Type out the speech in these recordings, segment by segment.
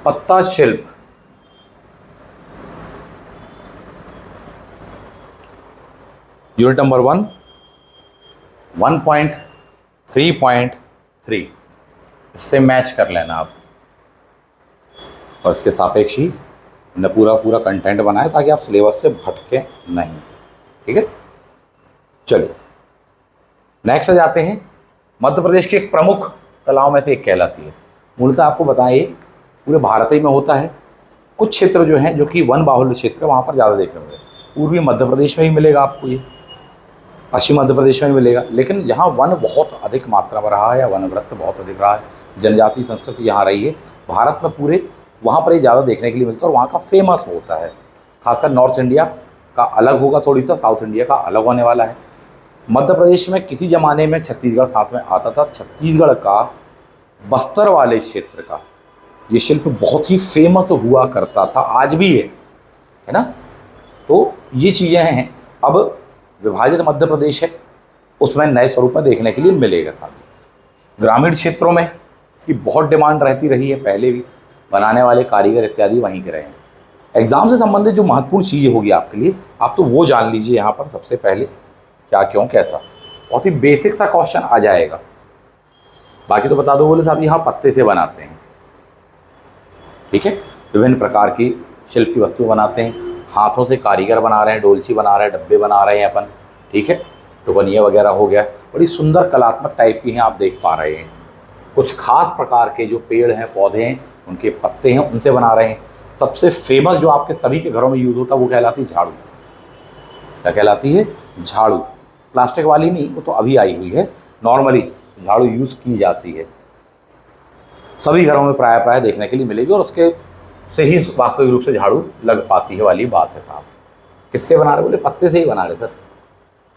पत्ता शिल्प। Unit number 1 1.3.3 इससे मैच कर लेना आप, और इसके सापेक्ष ही हमने पूरा कंटेंट बनाया ताकि आप सिलेबस से भटके नहीं। ठीक है, चलिए नेक्स्ट आ जाते हैं। मध्य प्रदेश की एक प्रमुख कलाओं में से एक कहलाती है। मूलतः आपको बताएं ये पूरे भारत ही में होता है। कुछ क्षेत्र जो हैं जो कि वन बाहुल्य क्षेत्र है वहाँ पर ज़्यादा देखने को मिलेगा। पूर्वी मध्य प्रदेश में ही मिलेगा आपको ये, पश्चिम मध्य प्रदेश में भी मिलेगा। लेकिन जहाँ वन बहुत अधिक मात्रा में रहा है या वनवृत्त बहुत अधिक रहा है, जनजाति संस्कृति जहाँ रही है भारत में पूरे, वहाँ पर ये ज़्यादा देखने के लिए मिलता है और वहाँ का फेमस होता है। खासकर नॉर्थ इंडिया का अलग होगा थोड़ी सा, साउथ इंडिया का अलग होने वाला है। मध्य प्रदेश में किसी ज़माने में छत्तीसगढ़ साथ में आता था। छत्तीसगढ़ का बस्तर वाले क्षेत्र का ये शिल्प बहुत ही फेमस हुआ करता था, आज भी है ना। तो ये चीज़ें हैं। अब विभाजित मध्य प्रदेश है, उसमें नए स्वरूप में देखने के लिए मिलेगा। साथ ही ग्रामीण क्षेत्रों में इसकी बहुत डिमांड रहती रही है, पहले भी बनाने वाले कारीगर इत्यादि वहीं के रहे हैं। एग्ज़ाम से संबंधित जो महत्वपूर्ण चीज़ें होगी आपके लिए, आप तो वो जान लीजिए यहाँ पर सबसे पहले, क्या क्यों कैसा। बहुत ही बेसिक सा क्वेश्चन आ जाएगा, बाकी तो बता दो। बोले साहब यहाँ पत्ते से बनाते हैं, ठीक है। विभिन्न प्रकार की शिल्प की वस्तुएं बनाते हैं, हाथों से कारीगर बना रहे हैं, डोलची बना रहे हैं, डब्बे बना रहे हैं अपन, ठीक है। टुकनिया वगैरह हो गया, बड़ी सुंदर कलात्मक टाइप की हैं, आप देख पा रहे हैं। कुछ खास प्रकार के जो पेड़ हैं, पौधे हैं, उनके पत्ते हैं, उनसे बना रहे हैं। सबसे फेमस जो आपके सभी के घरों में यूज़ होता है वो कहलाती है झाड़ू। क्या कहलाती है? झाड़ू। प्लास्टिक वाली नहीं, वो तो अभी आई हुई है। नॉर्मली झाड़ू यूज़ की जाती है, सभी घरों में प्राय देखने के लिए मिलेगी, और उसके से ही वास्तविक रूप से झाड़ू लग पाती है वाली बात है साहब। किससे बना रहे? बोले पत्ते से ही बना रहे सर।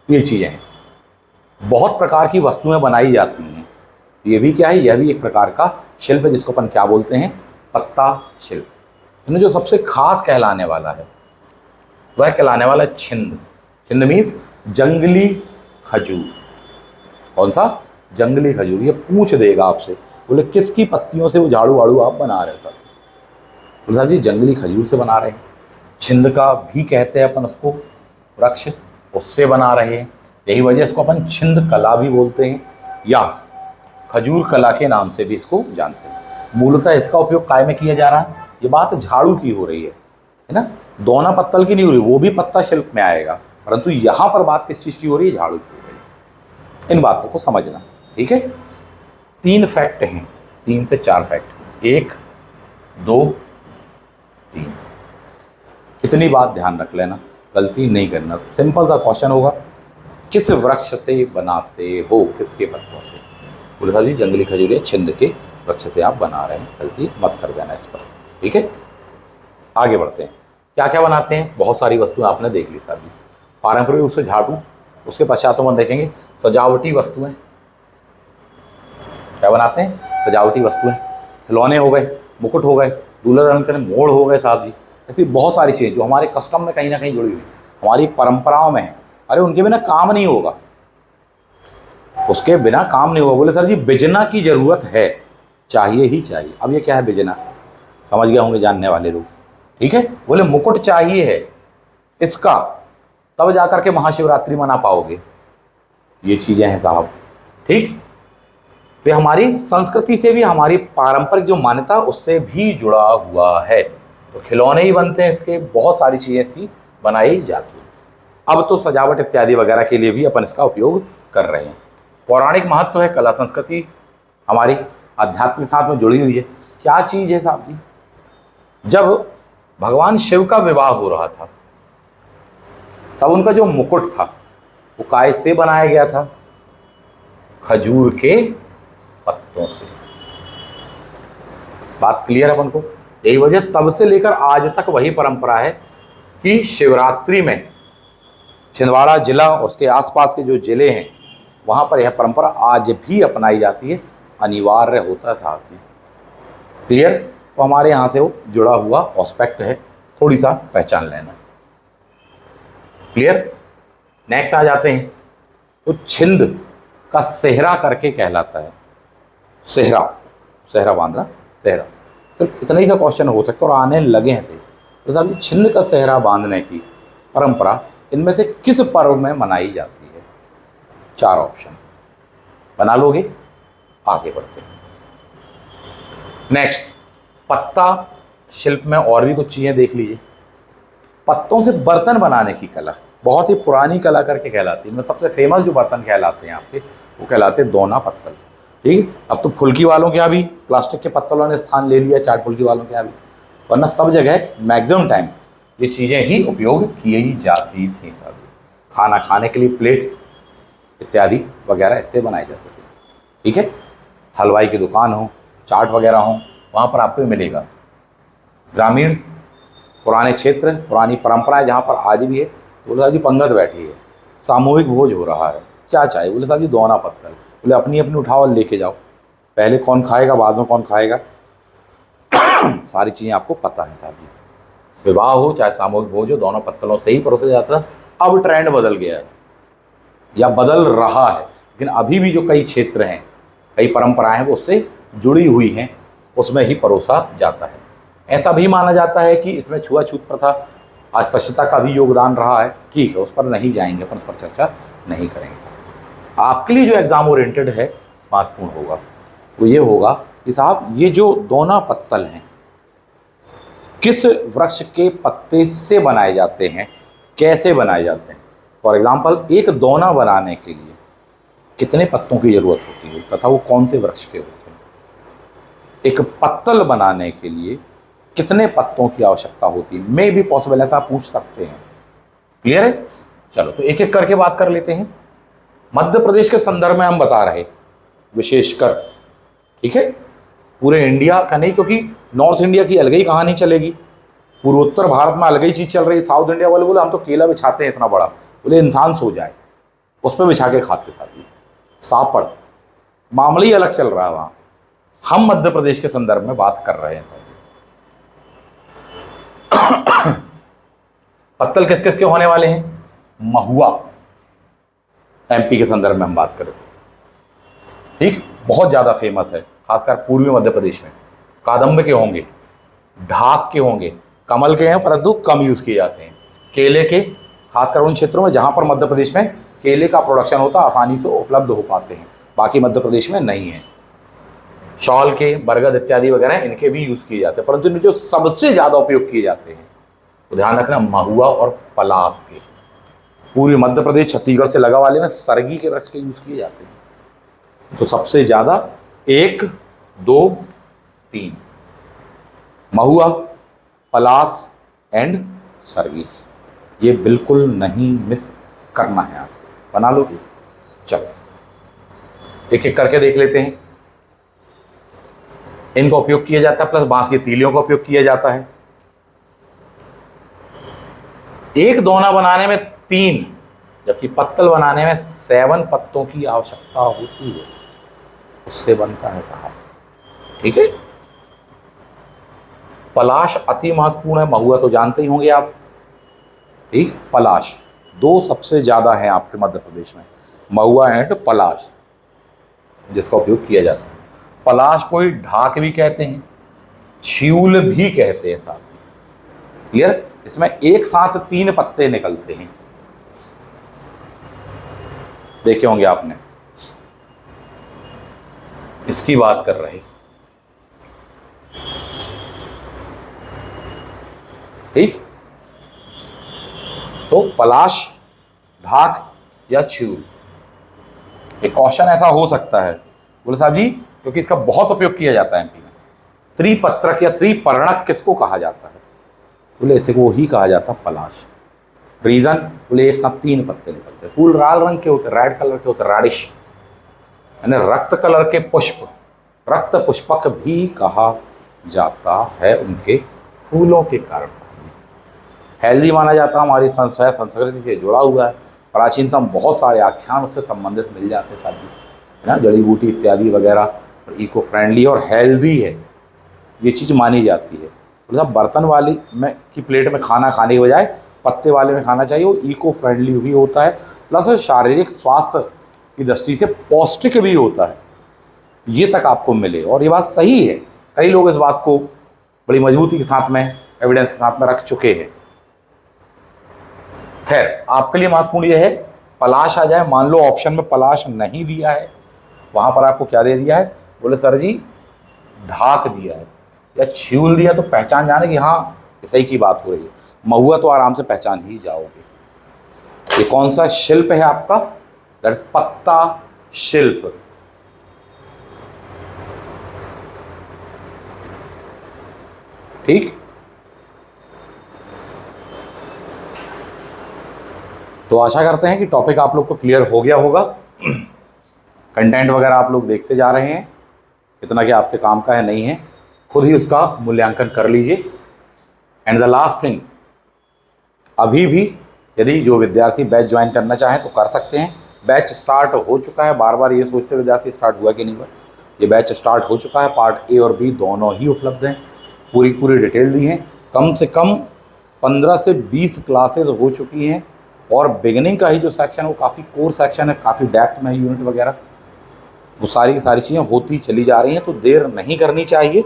ये चीज़ें हैं। बहुत प्रकार की वस्तुएं बनाई जाती हैं। ये भी क्या है? यह भी एक प्रकार का शिल्प है, जिसको अपन क्या बोलते हैं? पत्ता शिल्प। इनमें जो सबसे खास कहलाने वाला है वह कहलाने वाला है छिंद। छिंद मीन्स जंगली खजूर। कौन सा? जंगली खजूर। ये पूछ देगा आपसे, बोले किसकी पत्तियों से वो झाड़ू वाड़ू आप बना रहे हो सर? बोले साहब जी जंगली खजूर से बना रहे हैं। छिंद का भी कहते हैं अपन उसको, वृक्ष, उससे बना रहे हैं। यही वजह इसको अपन छिंद कला भी बोलते हैं, या खजूर कला के नाम से भी इसको जानते हैं। मूलतः इसका उपयोग काय में किया जा रहा है? ये बात झाड़ू की हो रही है ना। दोना पत्तल की नहीं हो रही, वो भी पत्ता शिल्प में आएगा, परंतु यहाँ पर बात किस चीज़ की हो रही है? झाड़ू की हो रही है। इन बातों को समझना, ठीक है। 3 फैक्ट हैं, 3 से 4 फैक्ट, 1 2 3। इतनी बात ध्यान रख लेना, गलती नहीं करना। सिंपल सा क्वेश्चन होगा, किस वृक्ष से बनाते हो? किसके पत्तों से? बोले साहब जी जंगली खजूर या छिंद के वृक्ष से आप बना रहे हैं। गलती मत कर देना इस पर, ठीक है। आगे बढ़ते हैं। क्या क्या बनाते हैं? बहुत सारी वस्तुएं आपने देख ली साहब जी। पारंपरिक रूप से झाड़ू, उसके पश्चात हम देखेंगे सजावटी वस्तुएं। क्या बनाते हैं? सजावटी वस्तुएं। खिलौने हो गए, मुकुट हो गए, दूल्हा दुल्हन के मोड़ हो गए साहब जी। ऐसी बहुत सारी चीज़ें जो हमारे कस्टम में कहीं ना कहीं जुड़ी हुई, हमारी परंपराओं में है। अरे उनके बिना काम नहीं होगा, उसके बिना काम नहीं होगा। बोले सर जी बिजना की ज़रूरत है, चाहिए ही चाहिए। अब ये क्या है बिजना? समझ गए होंगे जानने वाले लोग, ठीक है। बोले मुकुट चाहिए है इसका, तब जाकर के महाशिवरात्रि मना पाओगे। ये चीज़ें हैं साहब, ठीक। वे हमारी संस्कृति से भी, हमारी पारंपरिक जो मान्यता उससे भी जुड़ा हुआ है। तो खिलौने ही बनते हैं इसके, बहुत सारी चीज़ें इसकी बनाई जाती हैं। अब तो सजावट इत्यादि वगैरह के लिए भी अपन इसका उपयोग कर रहे हैं। पौराणिक महत्व है, कला संस्कृति हमारी आध्यात्म के साथ में जुड़ी हुई है। क्या चीज़ है साहब जी? जब भगवान शिव का विवाह हो रहा था तब उनका जो मुकुट था वो काय से बनाया गया था? खजूर के पत्तों से। बात क्लियर अपन को? यही वजह तब से लेकर आज तक वही परंपरा है कि शिवरात्रि में छिंदवाड़ा जिला और उसके आसपास के जो जिले हैं वहाँ पर यह परंपरा आज भी अपनाई जाती है। अनिवार्य होता है साहब जी, क्लियर। तो हमारे यहाँ से वो जुड़ा हुआ एस्पेक्ट है, थोड़ी सा पहचान लेना, क्लियर। नेक्स्ट आ जाते हैं। तो छिंद का सेहरा करके कहलाता है। सेहरा, सेहरा बांधना, सेहरा। सिर्फ इतना ही सा क्वेश्चन हो सकता है और आने लगे हैं थे। तो साहब, छिन्न का सेहरा बांधने की परंपरा इनमें से किस पर्व में मनाई जाती है? 4 ऑप्शन बना लोगे? आगे बढ़ते हैं। नेक्स्ट, पत्ता शिल्प में और भी कुछ चीज़ें देख लीजिए। पत्तों से बर्तन बनाने की कला बहुत ही पुरानी कला करके कहलाती है। इनमें सबसे फेमस जो बर्तन कहलाते हैं आपके, वो कहलाते हैं दोना पत्तल। ठीक है, अब तो फुल्की वालों के यहाँ भी प्लास्टिक के पत्तलों ने स्थान ले लिया, चाट फुल्की वालों के यहाँ भी, वरना सब जगह मैक्सिमम टाइम ये चीज़ें ही उपयोग की जाती थी। खाना खाने के लिए प्लेट इत्यादि वगैरह इससे बनाए जाते थे। ठीक है, हलवाई की दुकान हो, चाट वगैरह हो, वहाँ पर आपको मिलेगा। ग्रामीण पुराने क्षेत्र, पुरानी परंपराएं जहाँ पर आज भी है, बोले साहब जी पंगत बैठी है, सामूहिक भोज हो रहा है, क्या चाहिए? बोले साहब जी दोना पत्तल। बोले अपनी अपनी उठाओ और लेके जाओ, पहले कौन खाएगा बाद में कौन खाएगा, सारी चीज़ें आपको पता है साहब जी। विवाह हो चाहे सामूहिक भोज हो, दोनों पत्तलों से ही परोसा जाता है। अब ट्रेंड बदल गया है या बदल रहा है, लेकिन अभी भी जो कई क्षेत्र हैं, कई परंपराएं हैं, वो उससे जुड़ी हुई हैं, उसमें ही परोसा जाता है। ऐसा भी माना जाता है कि इसमें छुआछूत प्रथा, अस्पृश्यता का भी योगदान रहा है। ठीक है, उस पर नहीं जाएंगे, अपन उस पर चर्चा नहीं करेंगे। आपके लिए जो एग्जाम ओरिएंटेड है, महत्वपूर्ण होगा, वो ये होगा कि साहब ये जो दोना पत्तल हैं किस वृक्ष के पत्ते से बनाए जाते हैं, कैसे बनाए जाते हैं। फॉर एग्जाम्पल, एक दोना बनाने के लिए कितने पत्तों की जरूरत होती है तथा वो कौन से वृक्ष के होते हैं। एक पत्तल बनाने के लिए कितने पत्तों की आवश्यकता होती है, मे भी पॉसिबल, ऐसा पूछ सकते हैं। क्लियर है? चलो तो एक एक करके बात कर लेते हैं। मध्य प्रदेश के संदर्भ में हम बता रहे विशेषकर, ठीक है, पूरे इंडिया का नहीं, क्योंकि नॉर्थ इंडिया की अलग ही कहानी चलेगी, पूर्वोत्तर भारत में अलग ही चीज़ चल रही है। साउथ इंडिया वाले बोले हम तो केला बिछाते हैं इतना बड़ा, बोले इंसान सो जाए उस पर बिछा के खाते साथी, सापड़, मामला ही अलग चल रहा है वहाँ। हम मध्य प्रदेश के संदर्भ में बात कर रहे हैं। पत्तल किस किस के होने वाले हैं? महुआ, एमपी के संदर्भ में हम बात करें, ठीक, बहुत ज़्यादा फेमस है, खासकर पूर्वी मध्य प्रदेश में। कादम्ब के होंगे, ढाक के होंगे, कमल के हैं परंतु कम यूज़ किए जाते हैं। केले के, खासकर उन क्षेत्रों में जहाँ पर मध्य प्रदेश में केले का प्रोडक्शन होता आसानी से उपलब्ध हो पाते हैं, बाकी मध्य प्रदेश में नहीं है। शॉल के, बरगद इत्यादि वगैरह इनके भी यूज़ किए जाते हैं, परंतु इनमें जो सबसे ज़्यादा उपयोग किए जाते हैं, तो ध्यान रखना, महुआ और पलास के। पूर्वी मध्य प्रदेश छत्तीसगढ़ से लगा वाले में सरगी के वृक्ष के यूज़ किए जाते हैं। तो सबसे ज़्यादा 1, 2, 3 महुआ, पलास एंड सरगी, ये बिल्कुल नहीं मिस करना है। आप बना लोगे? चलो एक एक करके देख लेते हैं। इनका उपयोग किया जाता है, प्लस बांस की तीलियों का उपयोग किया जाता है। एक दोना बनाने में 3, जबकि पत्तल बनाने में 7 पत्तों की आवश्यकता होती है, उससे बनता है साहब। ठीक है, पलाश अति महत्वपूर्ण है, महुआ तो जानते ही होंगे आप। ठीक, पलाश 2 सबसे ज्यादा हैं आपके मध्य प्रदेश में, महुआ एंड पलाश, जिसका उपयोग किया जाता है। पलाश को ही ढाक भी कहते हैं, छियूल भी कहते हैं साहब। क्लियर? इसमें एक साथ 3 पत्ते निकलते हैं, देखे होंगे आपने, इसकी बात कर रहे। ठीक, तो पलाश, ढाक या छियूल। एक क्वेश्चन ऐसा हो सकता है, बोले साहब जी क्योंकि इसका बहुत उपयोग किया जाता है एमपी में, त्रिपत्रक या त्रिपर्णक किसको कहा जाता है? बोले इसे को ही कहा जाता पलाश। रीजन? बोले एक साथ 3 पत्ते निकलते हैं, फूल लाल रंग के होते, रेड कलर के होते, रेडिश, यानी रक्त कलर के पुष्प, रक्त पुष्पक भी कहा जाता है उनके फूलों के कारण। हेल्दी माना जाता है, हमारी संस्कृति से जुड़ा हुआ है, प्राचीनतम बहुत सारे आख्यान उससे संबंधित मिल जाते हैं साथी, है ना, जड़ी बूटी इत्यादि वगैरह, और इको फ्रेंडली और हेल्दी है, ये चीज़ मानी जाती है। मतलब बर्तन वाली में की प्लेट में खाना खाने के बजाय पत्ते वाले में खाना चाहिए, वो इको फ्रेंडली भी होता है, प्लस शारीरिक स्वास्थ्य की दृष्टि से पौष्टिक भी होता है, ये तक आपको मिले। और ये बात सही है, कई लोग इस बात को बड़ी मजबूती के साथ में, एविडेंस के साथ में रख चुके हैं। खैर, आपके लिए महत्वपूर्ण यह है, पलाश आ जाए, मान लो ऑप्शन में पलाश नहीं दिया है, वहां पर आपको क्या दे दिया है, बोले सर जी ढाक दिया है या छील दिया, तो पहचान जाने कि हाँ सही की बात हो रही है। महुआ तो आराम से पहचान ही जाओगे। ये कौन सा शिल्प है आपका, दैट इज पत्ता शिल्प। ठीक, तो आशा करते हैं कि टॉपिक आप लोग को क्लियर हो गया होगा। कंटेंट वगैरह आप लोग देखते जा रहे हैं, कितना कि आपके काम का है नहीं है, खुद ही उसका मूल्यांकन कर लीजिए। एंड द लास्ट थिंग, अभी भी यदि जो विद्यार्थी बैच ज्वाइन करना चाहें तो कर सकते हैं। बैच स्टार्ट हो चुका है, बार बार ये सोचते विद्यार्थी स्टार्ट हुआ कि नहीं हुआ, ये बैच स्टार्ट हो चुका है। पार्ट ए और बी दोनों ही उपलब्ध हैं, पूरी डिटेल दी है। कम से कम 15 से 20 क्लासेज हो चुकी हैं, और बिगिनिंग का ही जो सेक्शन है वो काफ़ी कोर सेक्शन है, काफ़ी डेप्थ में है, यूनिट वगैरह वो सारी की सारी चीज़ें होती चली जा रही हैं। तो देर नहीं करनी चाहिए,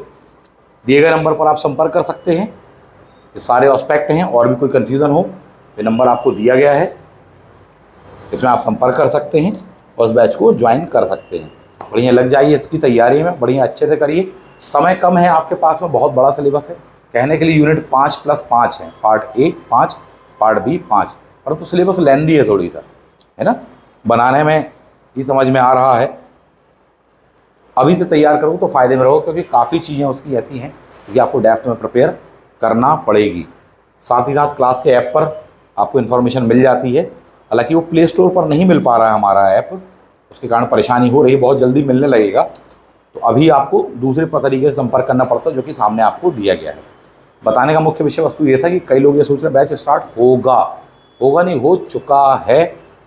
दिए गए नंबर पर आप संपर्क कर सकते हैं। ये सारे एस्पेक्ट हैं, और भी कोई कन्फ्यूज़न हो ये नंबर आपको दिया गया है, इसमें आप संपर्क कर सकते हैं और उस बैच को ज्वाइन कर सकते हैं। बढ़िया लग जाइए इसकी तैयारी में, बढ़िया अच्छे से करिए। समय कम है आपके पास में, बहुत बड़ा सिलेबस है, कहने के लिए यूनिट 5+5 है, पार्ट ए 5, पार्ट बी 5, परंतु सिलेबस लेंदी है थोड़ी सा, है ना, बनाने में ही समझ में आ रहा है। अभी से तैयार करो तो फ़ायदे में रहो, क्योंकि काफ़ी चीज़ें उसकी ऐसी हैं कि आपको डेप्थ में प्रिपेयर करना पड़ेगी। साथ ही साथ क्लास के ऐप पर आपको इन्फॉर्मेशन मिल जाती है, हालांकि वो प्ले स्टोर पर नहीं मिल पा रहा है हमारा ऐप, उसके कारण परेशानी हो रही है, बहुत जल्दी मिलने लगेगा। तो अभी आपको दूसरे तरीके से संपर्क करना पड़ता है, जो कि सामने आपको दिया गया है। बताने का मुख्य विषय वस्तु ये था कि कई लोग ये सोच रहे बैच स्टार्ट होगा नहीं, हो चुका है,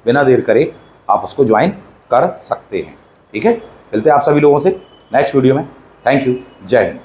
बिना देर करे आप उसको ज्वाइन कर सकते हैं। ठीक है, मिलते हैं आप सभी लोगों से नेक्स्ट वीडियो में। थैंक यू, जय हिंद।